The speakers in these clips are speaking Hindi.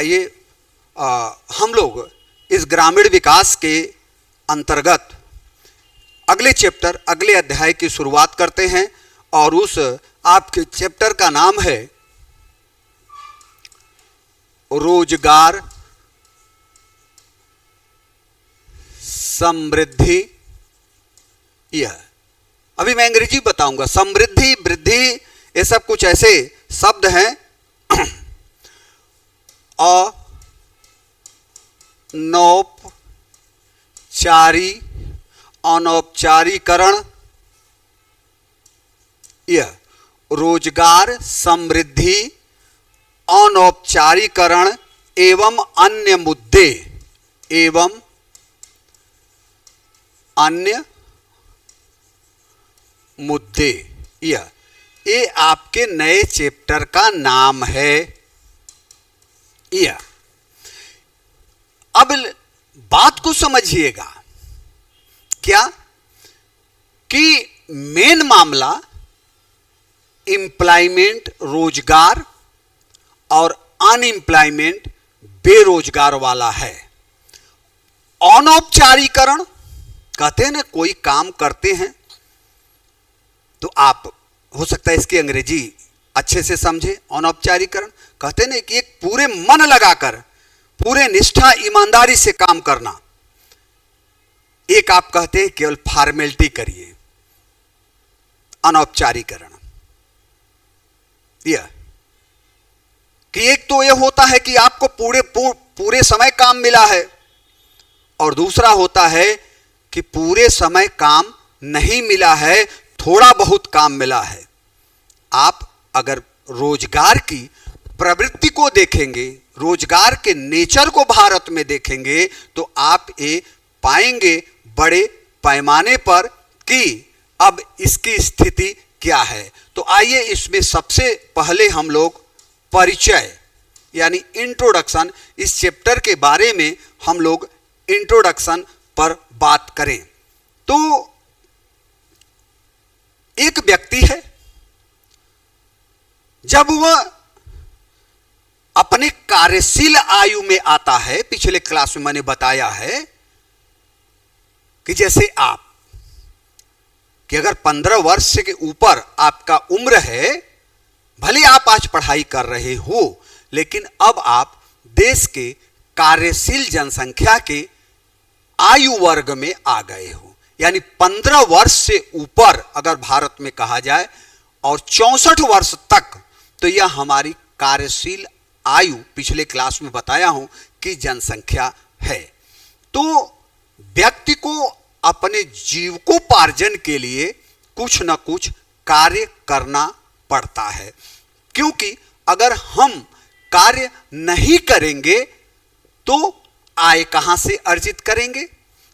आइए हम लोग इस ग्रामीण विकास के अंतर्गत अगले चैप्टर, अगले अध्याय की शुरुआत करते हैं और उस आपके चैप्टर का नाम है रोजगार समृद्धि। यह अभी मैं अंग्रेजी बताऊंगा। समृद्धि, वृद्धि, ये सब कुछ ऐसे शब्द हैं। अनौपचारीकरण, यह रोजगार समृद्धि, अनौपचारीकरण एवं अन्य मुद्दे, ये आपके नए चैप्टर का नाम है। यह अब बात को समझिएगा क्या कि मेन मामला एम्प्लॉयमेंट रोजगार और अनएम्प्लॉयमेंट बेरोजगार वाला है। अनौपचारीकरण कहते हैं ना, कोई काम करते हैं तो आप हो सकता है इसकी अंग्रेजी अच्छे से समझे। अनौपचारीकरण कहते हैं ना कि एक पूरे मन लगाकर, पूरे निष्ठा ईमानदारी से काम करना। एक आप कहते हैं केवल फॉर्मेलिटी करिए, अनौपचारीकरण। यह कि एक तो यह होता है कि आपको पूरे समय काम मिला है, और दूसरा होता है कि पूरे समय काम नहीं मिला है, थोड़ा बहुत काम मिला है। आप अगर रोजगार की प्रवृत्ति को देखेंगे, रोजगार के नेचर को भारत में देखेंगे, तो आप ये पाएंगे बड़े पैमाने पर कि अब इसकी स्थिति क्या है। तो आइए इसमें सबसे पहले हम लोग परिचय यानी इंट्रोडक्शन, इस चैप्टर के बारे में हम लोग इंट्रोडक्शन पर बात करें। तो एक व्यक्ति है, जब वह अपने कार्यशील आयु में आता है, पिछले क्लास में मैंने बताया है कि जैसे आप कि अगर 15 वर्ष के ऊपर आपका उम्र है, भले आप आज पढ़ाई कर रहे हो, लेकिन अब आप देश के कार्यशील जनसंख्या के आयु वर्ग में आ गए हो। यानी 15 वर्ष से ऊपर अगर भारत में कहा जाए और 64 वर्ष तक, तो यह हमारी कार्यशील आयु, पिछले क्लास में बताया हूं कि जनसंख्या है। तो व्यक्ति को अपने जीविकोपार्जन के लिए कुछ न कुछ कार्य करना पड़ता है, क्योंकि अगर हम कार्य नहीं करेंगे तो आय कहां से अर्जित करेंगे।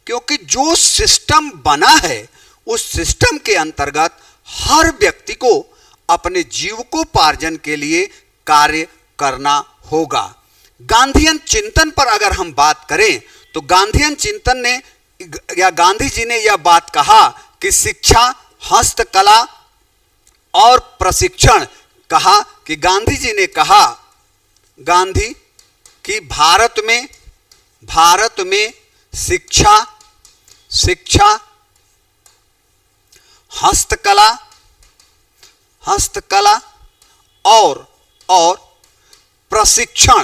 क्योंकि जो सिस्टम बना है, उस सिस्टम के अंतर्गत हर व्यक्ति को अपने जीविकोपार्जन के लिए कार्य करना होगा। गांधीयन चिंतन पर अगर हम बात करें, तो गांधीयन चिंतन ने या गांधी जी ने यह बात कहा कि शिक्षा, हस्तकला और प्रशिक्षण, कहा कि गांधी जी ने कहा, गांधी कि भारत में शिक्षा, हस्तकला और प्रशिक्षण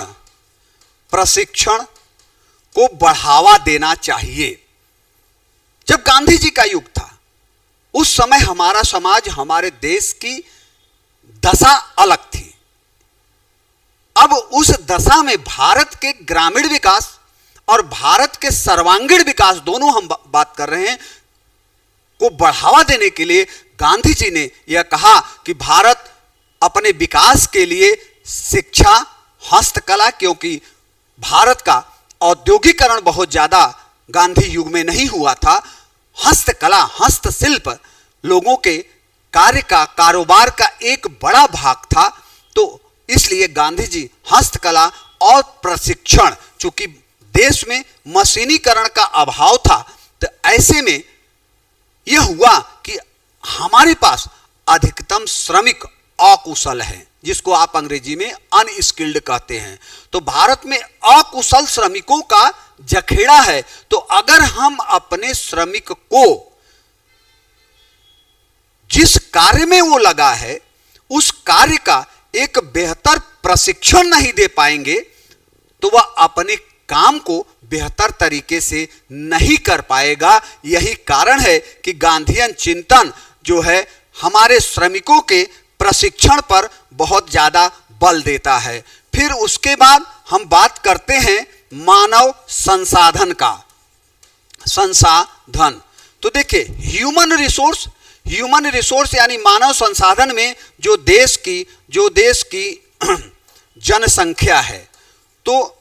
को बढ़ावा देना चाहिए। जब गांधी जी का युग था, उस समय हमारा समाज, हमारे देश की दशा अलग थी। अब उस दशा में भारत के ग्रामीण विकास और भारत के सर्वांगीण विकास, दोनों हम बात कर रहे हैं, को बढ़ावा देने के लिए गांधी जी ने यह कहा कि भारत अपने विकास के लिए शिक्षा, हस्तकला, क्योंकि भारत का औद्योगिकरण बहुत ज्यादा गांधी युग में नहीं हुआ था, हस्तकला, हस्तशिल्प लोगों के कार्य का, कारोबार का एक बड़ा भाग था। तो इसलिए गांधी जी हस्तकला और प्रशिक्षण, चूंकि देश में मशीनीकरण का अभाव था, तो ऐसे में यह हुआ कि हमारे पास अधिकतम श्रमिक अकुशल हैं, जिसको आप अंग्रेजी में अनस्किल्ड कहते हैं। तो भारत में अकुशल श्रमिकों का जखेड़ा है। तो अगर हम अपने श्रमिक को जिस कार्य में वो लगा है उस कार्य का एक बेहतर प्रशिक्षण नहीं दे पाएंगे तो वह अपने काम को बेहतर तरीके से नहीं कर पाएगा। यही कारण है कि गांधीयन चिंतन जो है हमारे श्रमिकों के प्रशिक्षण पर बहुत ज्यादा बल देता है। फिर उसके बाद हम बात करते हैं मानव संसाधन का। संसाधन तो देखिए ह्यूमन रिसोर्स यानी मानव संसाधन में जो देश की जनसंख्या है, तो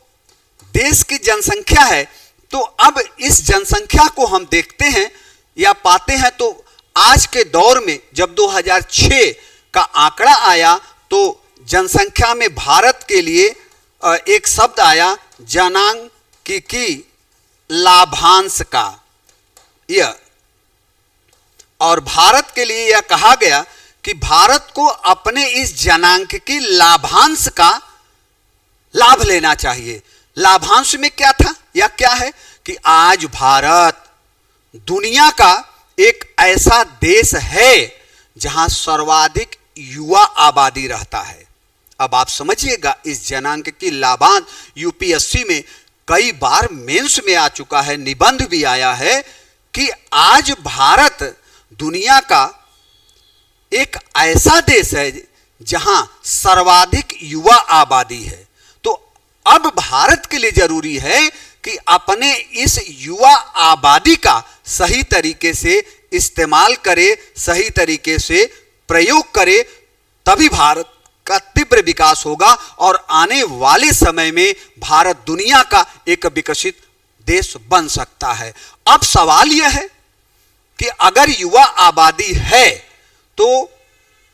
देश की जनसंख्या है। तो अब इस जनसंख्या को हम देखते हैं या पाते हैं तो आज के दौर में जब 2006 का आंकड़ा आया तो जनसंख्या में भारत के लिए एक शब्द आया जनांकिकी लाभांश का। यह और भारत के लिए यह कहा गया कि भारत को अपने इस जनांकिकी लाभांश का लाभ लेना चाहिए। लाभांश में क्या था या क्या है कि आज भारत दुनिया का एक ऐसा देश है जहां सर्वाधिक युवा आबादी रहता है। अब आप समझिएगा इस जनांकिकी लाभांश यूपीएससी में कई बार मेंस में आ चुका है, निबंध भी आया है कि आज भारत दुनिया का एक ऐसा देश है जहां सर्वाधिक युवा आबादी है। तो अब भारत के लिए जरूरी है कि अपने इस युवा आबादी का सही तरीके से इस्तेमाल करे, सही तरीके से प्रयोग करे, तभी भारत का तीव्र विकास होगा और आने वाले समय में भारत दुनिया का एक विकसित देश बन सकता है। अब सवाल यह है कि अगर युवा आबादी है तो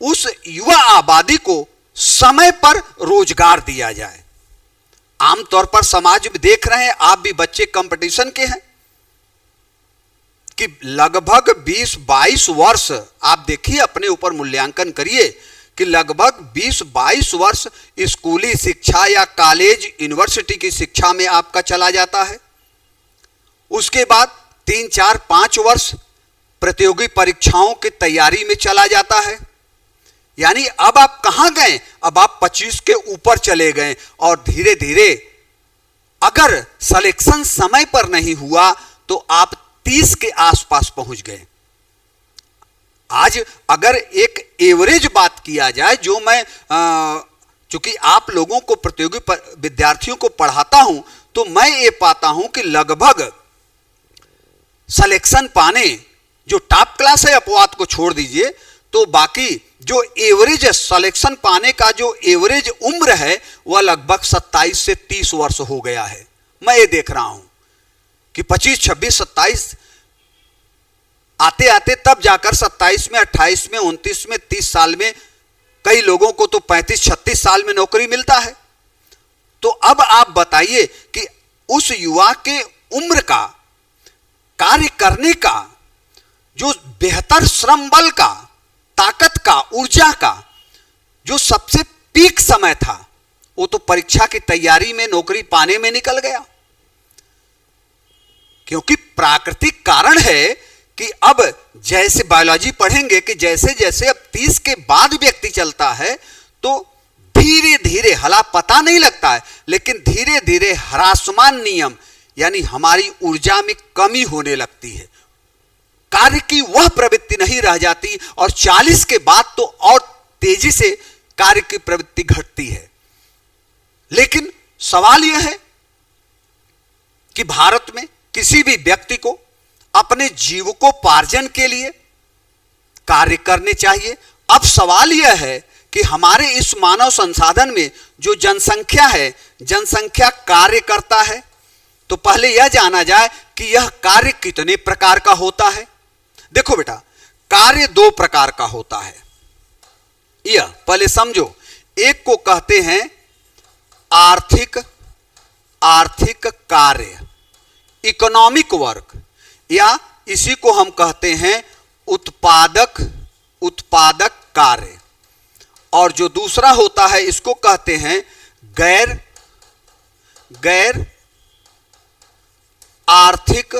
उस युवा आबादी को समय पर रोजगार दिया जाए। आमतौर पर समाज में देख रहे हैं, आप भी बच्चे कंपटीशन के हैं कि लगभग 20-22 वर्ष, आप देखिए अपने ऊपर मूल्यांकन करिए कि लगभग 20-22 वर्ष स्कूली शिक्षा या कॉलेज यूनिवर्सिटी की शिक्षा में आपका चला जाता है। उसके बाद 3-4-5 वर्ष प्रतियोगी परीक्षाओं की तैयारी में चला जाता है। यानी अब आप कहां गए, अब आप 25 के ऊपर चले गए और धीरे धीरे अगर सिलेक्शन समय पर नहीं हुआ तो आप 30 के आसपास पहुंच गए। आज अगर एक एवरेज बात किया जाए, जो मैं चूंकि आप लोगों को प्रतियोगी विद्यार्थियों को पढ़ाता हूं तो मैं ये पाता हूं कि लगभग सिलेक्शन पाने, जो टॉप क्लास है अपवाद को छोड़ दीजिए, तो बाकी जो एवरेज सिलेक्शन पाने का जो एवरेज उम्र है वह लगभग 27 से 30 वर्ष हो गया है। मैं ये देख रहा हूं कि 25, 26, 27 आते आते तब जाकर 27 में, 28 में, 29 में, 30 साल में, कई लोगों को तो 35-36 साल में नौकरी मिलता है। तो अब आप बताइए कि उस युवा के उम्र का, कार्य करने का, जो बेहतर श्रम बल का, ताकत का, ऊर्जा का जो सबसे पीक समय था, वो तो परीक्षा की तैयारी में, नौकरी पाने में निकल गया। क्योंकि प्राकृतिक कारण है कि अब जैसे बायोलॉजी पढ़ेंगे कि जैसे जैसे अब 30 के बाद व्यक्ति चलता है तो धीरे धीरे, हला पता नहीं लगता है लेकिन धीरे धीरे ह्रासमान नियम यानी हमारी ऊर्जा में कमी होने लगती है, कार्य की वह प्रवृत्ति नहीं रह जाती और 40 के बाद तो और तेजी से कार्य की प्रवृत्ति घटती है। लेकिन सवाल यह है कि भारत में किसी भी व्यक्ति को अपने जीविकोपार्जन के लिए कार्य करने चाहिए। अब सवाल यह है कि हमारे इस मानव संसाधन में जो जनसंख्या है, जनसंख्या कार्य करता है, तो पहले यह जाना जाए कि यह कार्य कितने प्रकार का होता है। देखो बेटा, कार्य 2 प्रकार का होता है। यह पहले समझो, एक को कहते हैं आर्थिक कार्य, इकोनॉमिक वर्क, या इसी को हम कहते हैं उत्पादक कार्य। और जो दूसरा होता है इसको कहते हैं गैर आर्थिक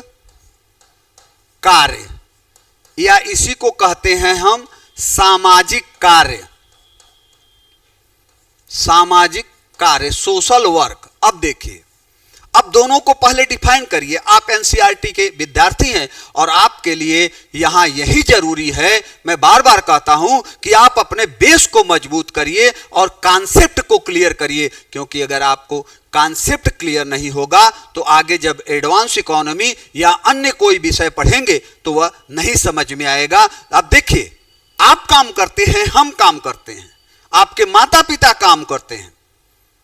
कार्य, या इसी को कहते हैं हम सामाजिक कार्य, सोशल वर्क। अब देखिए, अब दोनों को पहले डिफाइन करिए। आप एनसीईआरटी के विद्यार्थी हैं और आपके लिए यहां यही जरूरी है, मैं बार बार कहता हूं कि आप अपने बेस को मजबूत करिए और कॉन्सेप्ट को क्लियर करिए, क्योंकि अगर आपको कॉन्सेप्ट क्लियर नहीं होगा तो आगे जब एडवांस इकोनॉमी या अन्य कोई विषय पढ़ेंगे तो वह नहीं समझ में आएगा। अब देखिए, आप काम करते हैं, हम काम करते हैं, आपके माता पिता काम करते हैं,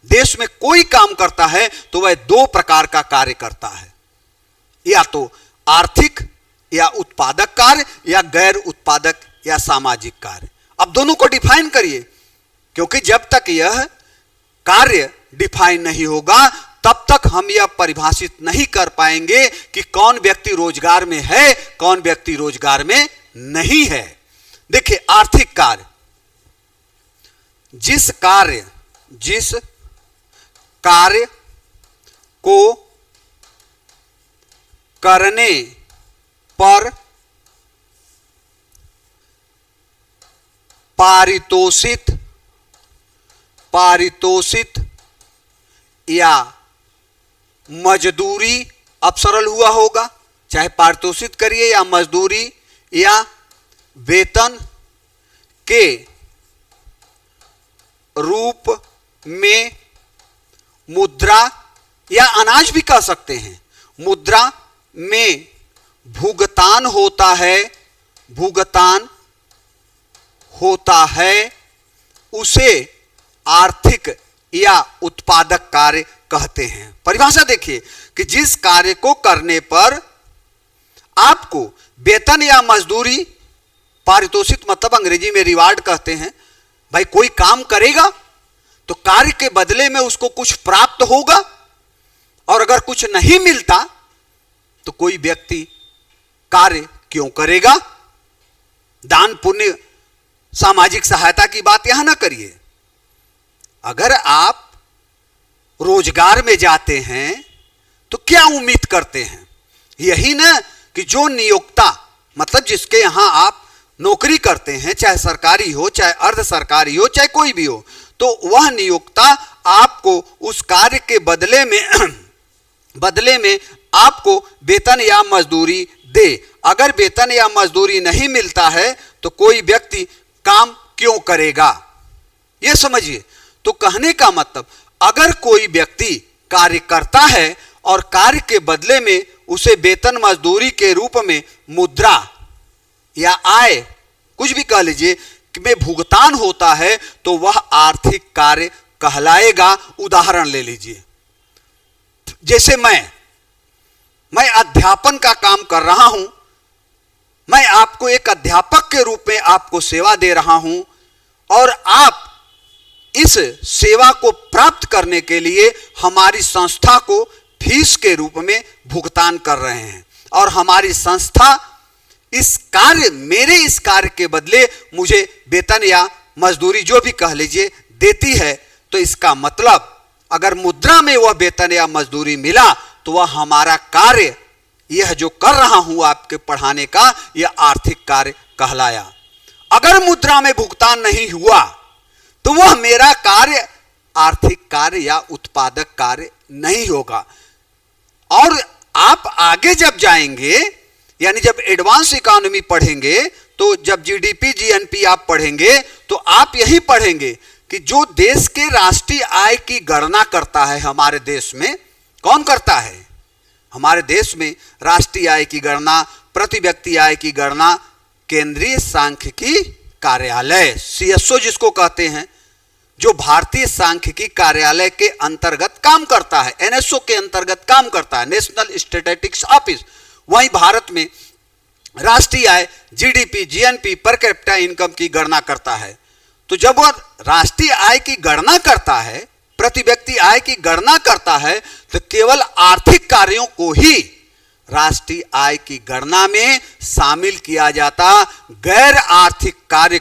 देश में कोई काम करता है तो वह दो प्रकार का कार्य करता है, या तो आर्थिक या उत्पादक कार्य, या गैर उत्पादक या सामाजिक कार्य। अब दोनों को डिफाइन करिए, क्योंकि जब तक यह कार्य डिफाइन नहीं होगा तब तक हम यह परिभाषित नहीं कर पाएंगे कि कौन व्यक्ति रोजगार में है, कौन व्यक्ति रोजगार में नहीं है। देखिए, आर्थिक कार्य, जिस कार्य को करने पर पारितोषित या मजदूरी, अब सरल हुआ होगा, चाहे पारितोषित करिए या मजदूरी या वेतन के रूप में मुद्रा या अनाज भी कह सकते हैं, मुद्रा में भुगतान होता है, उसे आर्थिक या उत्पादक कार्य कहते हैं। परिभाषा देखिए कि जिस कार्य को करने पर आपको वेतन या मजदूरी, पारितोषिक मतलब अंग्रेजी में रिवार्ड कहते हैं, भाई कोई काम करेगा तो कार्य के बदले में उसको कुछ प्राप्त होगा, और अगर कुछ नहीं मिलता तो कोई व्यक्ति कार्य क्यों करेगा। दान पुण्य सामाजिक सहायता की बात यहां ना करिए। अगर आप रोजगार में जाते हैं तो क्या उम्मीद करते हैं, यही ना कि जो नियोक्ता मतलब जिसके यहां आप नौकरी करते हैं, चाहे सरकारी हो चाहे अर्ध सरकारी हो चाहे कोई भी हो, तो वह नियोक्ता आपको उस कार्य के बदले में आपको वेतन या मजदूरी दे। अगर वेतन या मजदूरी नहीं मिलता है तो कोई व्यक्ति काम क्यों करेगा, यह समझिए। तो कहने का मतलब, अगर कोई व्यक्ति कार्य करता है और कार्य के बदले में उसे वेतन मजदूरी के रूप में मुद्रा या आय, कुछ भी कह लीजिए, में भुगतान होता है तो वह आर्थिक कार्य कहलाएगा। उदाहरण ले लीजिए, जैसे मैं अध्यापन का काम कर रहा हूं, मैं आपको एक अध्यापक के रूप में आपको सेवा दे रहा हूं, और आप इस सेवा को प्राप्त करने के लिए हमारी संस्था को फीस के रूप में भुगतान कर रहे हैं, और हमारी संस्था मेरे इस कार्य के बदले मुझे वेतन या मजदूरी जो भी कह लीजिए देती है। तो इसका मतलब अगर मुद्रा में वह वेतन या मजदूरी मिला तो वह हमारा कार्य, यह जो कर रहा हूं आपके पढ़ाने का, यह आर्थिक कार्य कहलाया। अगर मुद्रा में भुगतान नहीं हुआ तो वह मेरा कार्य आर्थिक कार्य या उत्पादक कार्य नहीं होगा। और आप आगे जब जाएंगे, यानी जब एडवांस इकोनॉमी पढ़ेंगे, तो जब जीडीपी जीएनपी आप पढ़ेंगे तो आप यही पढ़ेंगे कि जो देश के राष्ट्रीय आय की गणना करता है, हमारे देश में कौन करता है? हमारे देश में राष्ट्रीय आय की गणना, प्रति व्यक्ति आय की गणना केंद्रीय सांख्यिकी कार्यालय, सीएसओ जिसको कहते हैं, जो भारतीय सांख्यिकी कार्यालय के अंतर्गत काम करता है, एनएसओ के अंतर्गत काम करता है, नेशनल स्टैटिस्टिक्स ऑफिस, वही भारत में राष्ट्रीय आय, GDP, GNP, per capita income की गणना करता है। तो जब वह राष्ट्रीय आय की गणना करता है, प्रति व्यक्ति आय की गणना करता है, तो केवल आर्थिक कार्यों को ही राष्ट्रीय आय की गणना में शामिल किया जाता, गैर आर्थिक कार्य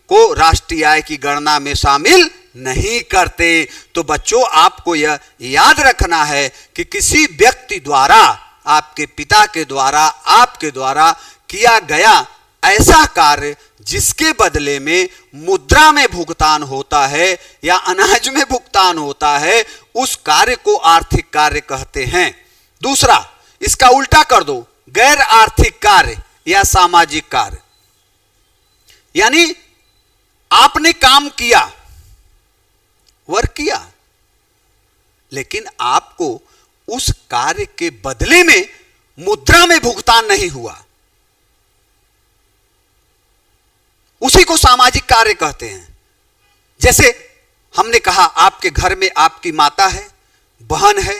को राष्ट्रीय आय की गणना में शामिल नहीं करते। तो बच्चों, आपको यह याद रखना है कि किसी व्यक्ति द्वारा, आपके पिता के द्वारा, आपके द्वारा किया गया ऐसा कार्य जिसके बदले में मुद्रा में भुगतान होता है या अनाज में भुगतान होता है, उस कार्य को आर्थिक कार्य कहते हैं। दूसरा, इसका उल्टा कर दो, गैर आर्थिक कार्य या सामाजिक कार्य। यानी आपने काम किया, वर्क किया, लेकिन आपको उस कार्य के बदले में मुद्रा में भुगतान नहीं हुआ, उसी को सामाजिक कार्य कहते हैं। जैसे हमने कहा, आपके घर में आपकी माता है, बहन है,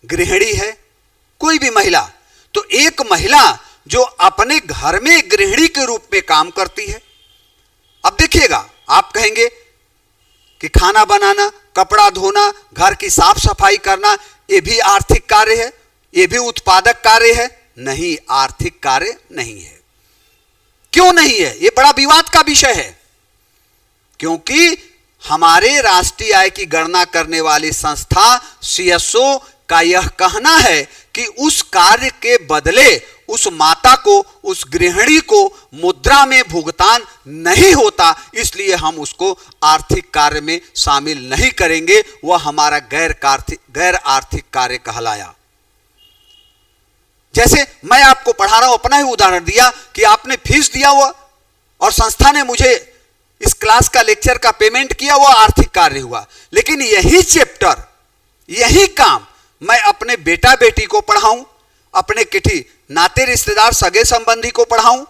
गृहिणी है, कोई भी महिला, तो एक महिला जो अपने घर में गृहिणी के रूप में काम करती है। अब देखिएगा, आप कहेंगे कि खाना बनाना, कपड़ा धोना, घर की साफ सफाई करना, यह भी आर्थिक कार्य है, यह भी उत्पादक कार्य है। नहीं, आर्थिक कार्य नहीं है। क्यों नहीं है? यह बड़ा विवाद का विषय है, क्योंकि हमारे राष्ट्रीय आय की गणना करने वाली संस्था सीएसओ का यह कहना है कि उस कार्य के बदले उस माता को, उस गृहिणी को मुद्रा में भुगतान नहीं होता, इसलिए हम उसको आर्थिक कार्य में शामिल नहीं करेंगे, वह हमारा गैर आर्थिक कार्य कहलाया। जैसे मैं आपको पढ़ा रहा हूं, अपना ही उदाहरण दिया कि आपने फीस दिया हुआ और संस्था ने मुझे इस क्लास का, लेक्चर का पेमेंट किया, वह आर्थिक कार्य हुआ। लेकिन यही चैप्टर, यही काम मैं अपने बेटा बेटी को पढ़ाऊं, अपने किसी नाते रिश्तेदार सगे संबंधी को पढ़ाऊं,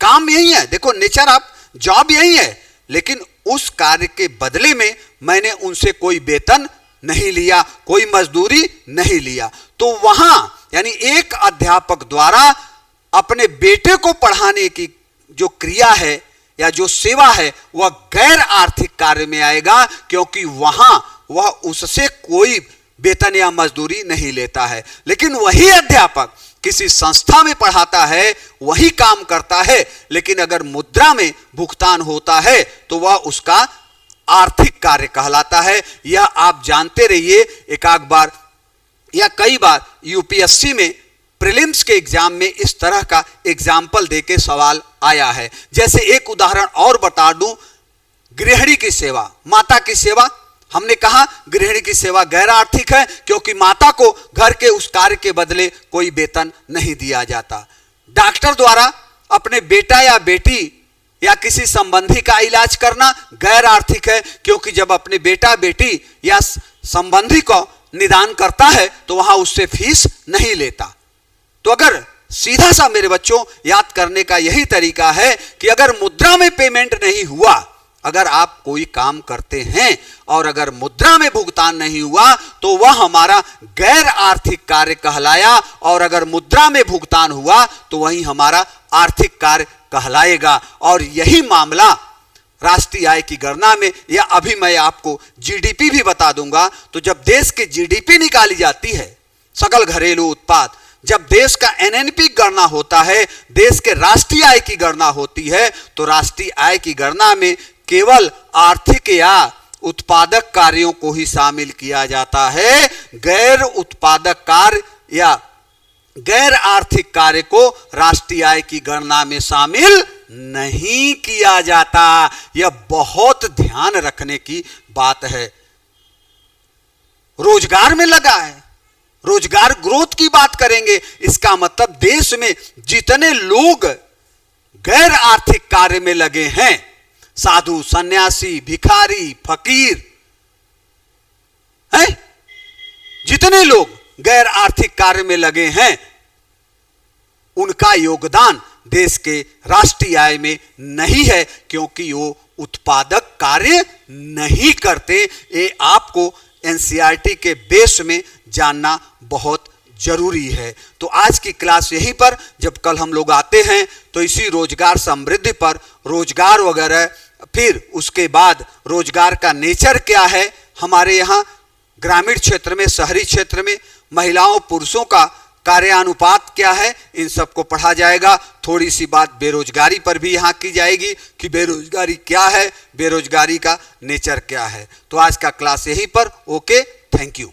काम यही है। देखो, नेचर ऑफ जॉब यही है, लेकिन उस कार्य के बदले में मैंने उनसे कोई वेतन नहीं लिया, कोई मजदूरी नहीं लिया। तो वहां यानी एक अध्यापक द्वारा अपने बेटे को पढ़ाने की जो क्रिया है या जो सेवा है, वह गैर आर्थिक कार्य में आएगा, क्योंकि वहां वह उससे कोई वेतन या मजदूरी नहीं लेता है। लेकिन वही अध्यापक किसी संस्था में पढ़ाता है, वही काम करता है, लेकिन अगर मुद्रा में भुगतान होता है तो वह उसका आर्थिक कार्य कहलाता है। यह आप जानते रहिए। एक आध बार या कई बार यूपीएससी में प्रीलिम्स के एग्जाम में इस तरह का एग्जाम्पल देके सवाल आया है। जैसे एक उदाहरण और बता दूं, गृहिणी की सेवा, माता की सेवा। हमने कहा गृहिणी की सेवा गैर आर्थिक है, क्योंकि माता को घर के उस कार्य के बदले कोई वेतन नहीं दिया जाता। डॉक्टर द्वारा अपने बेटा या बेटी या किसी संबंधी का इलाज करना गैर आर्थिक है, क्योंकि जब अपने बेटा बेटी या संबंधी को निदान करता है तो वहां उससे फीस नहीं लेता। तो अगर सीधा सा मेरे बच्चों याद करने का यही तरीका है कि अगर मुद्रा में पेमेंट नहीं हुआ, अगर आप कोई काम करते हैं और अगर मुद्रा में भुगतान नहीं हुआ तो वह हमारा गैर आर्थिक कार्य कहलाया, और अगर मुद्रा में भुगतान हुआ तो वही हमारा आर्थिक कार्य कहलाएगा। और यही मामला राष्ट्रीय आय की गणना में, या अभी मैं आपको जीडीपी भी बता दूंगा। तो जब देश की जीडीपी निकाली जाती है, सकल घरेलू उत्पाद, जब देश का एनएनपी गणना होता है, देश के राष्ट्रीय आय की गणना होती है, तो राष्ट्रीय आय की गणना में केवल आर्थिक या उत्पादक कार्यों को ही शामिल किया जाता है। गैर उत्पादक कार्य या गैर आर्थिक कार्य को राष्ट्रीय आय की गणना में शामिल नहीं किया जाता। यह बहुत ध्यान रखने की बात है। रोजगार में लगा है, रोजगार ग्रोथ की बात करेंगे, इसका मतलब देश में जितने लोग गैर आर्थिक कार्य में लगे हैं, साधु, सन्यासी, भिखारी, फकीर हैं, जितने लोग गैर आर्थिक कार्य में लगे हैं, उनका योगदान देश के राष्ट्रीय आय में नहीं है, क्योंकि वो उत्पादक कार्य नहीं करते। ये आपको एनसीईआरटी के बेस में जानना बहुत जरूरी है। तो आज की क्लास यहीं पर, जब कल हम लोग आते हैं तो इसी रोजगार समृद्धि पर, रोजगार वगैरह, फिर उसके बाद रोजगार का नेचर क्या है हमारे यहाँ ग्रामीण क्षेत्र में, शहरी क्षेत्र में, महिलाओं पुरुषों का कार्यानुपात क्या है, इन सबको पढ़ा जाएगा। थोड़ी सी बात बेरोजगारी पर भी यहाँ की जाएगी कि बेरोजगारी क्या है, बेरोजगारी का नेचर क्या है। तो आज का क्लास यहीं पर। Okay, thank you.